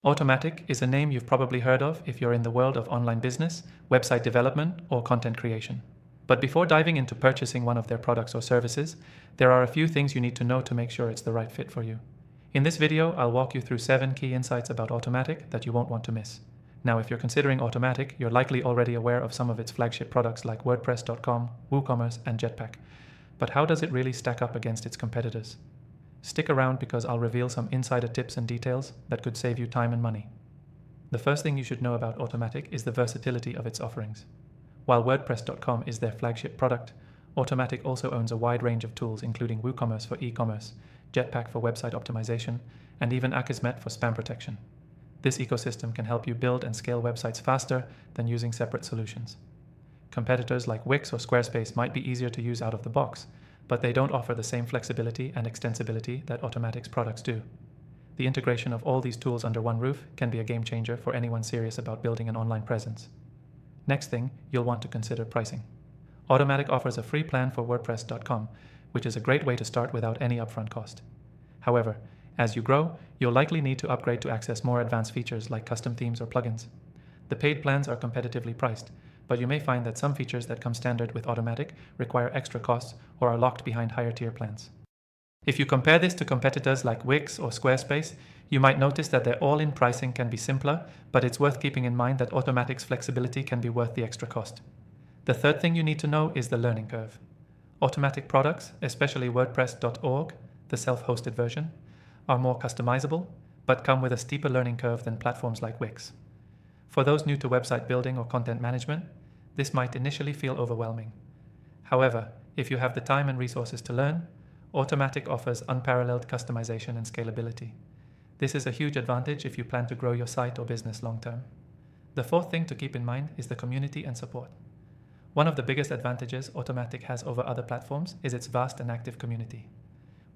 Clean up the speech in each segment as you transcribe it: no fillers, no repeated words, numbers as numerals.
Automattic is a name you've probably heard of if you're in the world of online business, website development, or content creation. But before diving into purchasing one of their products or services, there are a few things you need to know to make sure it's the right fit for you. In this video, I'll walk you through 7 key insights about Automattic that you won't want to miss. Now, if you're considering Automattic, you're likely already aware of some of its flagship products like WordPress.com, WooCommerce, and Jetpack. But how does it really stack up against its competitors? Stick around because I'll reveal some insider tips and details that could save you time and money. The first thing you should know about Automattic is the versatility of its offerings. While WordPress.com is their flagship product, Automattic also owns a wide range of tools including WooCommerce for e-commerce, Jetpack for website optimization, and even Akismet for spam protection. This ecosystem can help you build and scale websites faster than using separate solutions. Competitors like Wix or Squarespace might be easier to use out of the box, but they don't offer the same flexibility and extensibility that Automattic's products do. The integration of all these tools under one roof can be a game changer for anyone serious about building an online presence. Next thing, you'll want to consider pricing. Automattic offers a free plan for WordPress.com, which is a great way to start without any upfront cost. However, as you grow, you'll likely need to upgrade to access more advanced features like custom themes or plugins. The paid plans are competitively priced, but you may find that some features that come standard with Automattic require extra costs or are locked behind higher tier plans. If you compare this to competitors like Wix or Squarespace, you might notice that their all-in pricing can be simpler, but it's worth keeping in mind that Automattic's flexibility can be worth the extra cost. The third thing you need to know is the learning curve. Automattic products, especially WordPress.org, the self-hosted version, are more customizable, but come with a steeper learning curve than platforms like Wix. For those new to website building or content management, this might initially feel overwhelming. However, if you have the time and resources to learn, Automattic offers unparalleled customization and scalability. This is a huge advantage if you plan to grow your site or business long term. The fourth thing to keep in mind is the community and support. One of the biggest advantages Automattic has over other platforms is its vast and active community.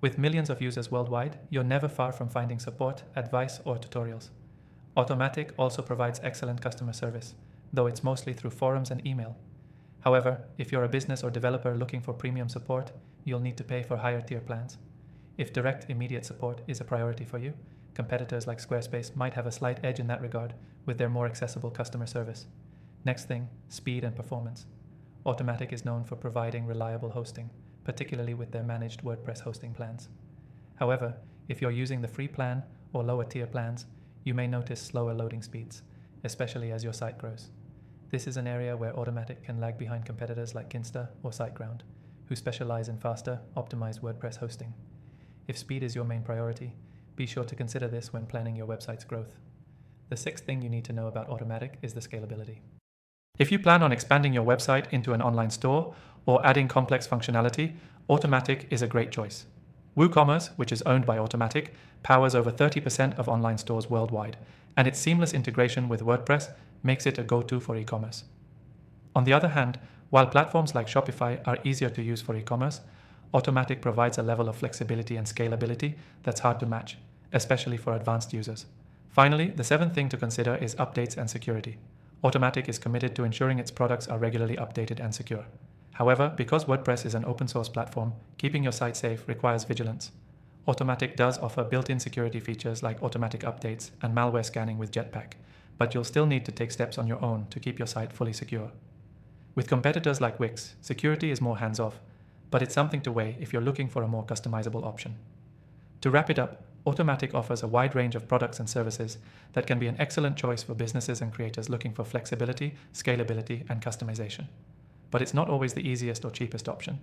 With millions of users worldwide, you're never far from finding support, advice, or tutorials. Automattic also provides excellent customer service, though it's mostly through forums and email. However, if you're a business or developer looking for premium support, you'll need to pay for higher tier plans. If direct, immediate support is a priority for you, competitors like Squarespace might have a slight edge in that regard with their more accessible customer service. Next thing, speed and performance. Automattic is known for providing reliable hosting, particularly with their managed WordPress hosting plans. However, if you're using the free plan or lower tier plans, you may notice slower loading speeds, especially as your site grows. This is an area where Automattic can lag behind competitors like Kinsta or SiteGround, who specialize in faster, optimized WordPress hosting. If speed is your main priority, be sure to consider this when planning your website's growth. The sixth thing you need to know about Automattic is the scalability. If you plan on expanding your website into an online store or adding complex functionality, Automattic is a great choice. WooCommerce, which is owned by Automattic, powers over 30% of online stores worldwide, and its seamless integration with WordPress makes it a go-to for e-commerce. On the other hand, while platforms like Shopify are easier to use for e-commerce, Automattic provides a level of flexibility and scalability that's hard to match, especially for advanced users. Finally, the seventh thing to consider is updates and security. Automattic is committed to ensuring its products are regularly updated and secure. However, because WordPress is an open source platform, keeping your site safe requires vigilance. Automattic does offer built-in security features like automatic updates and malware scanning with Jetpack, but you'll still need to take steps on your own to keep your site fully secure. With competitors like Wix, security is more hands-off, but it's something to weigh if you're looking for a more customizable option. To wrap it up, Automattic offers a wide range of products and services that can be an excellent choice for businesses and creators looking for flexibility, scalability, and customization. But it's not always the easiest or cheapest option.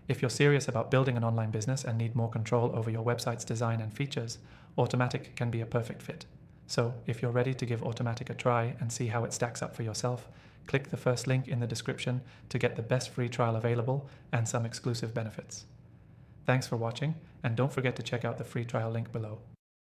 If you're serious about building an online business and need more control over your website's design and features, Automattic can be a perfect fit. So, if you're ready to give Automattic a try and see how it stacks up for yourself, click the first link in the description to get the best free trial available and some exclusive benefits. Thanks for watching, and don't forget to check out the free trial link below.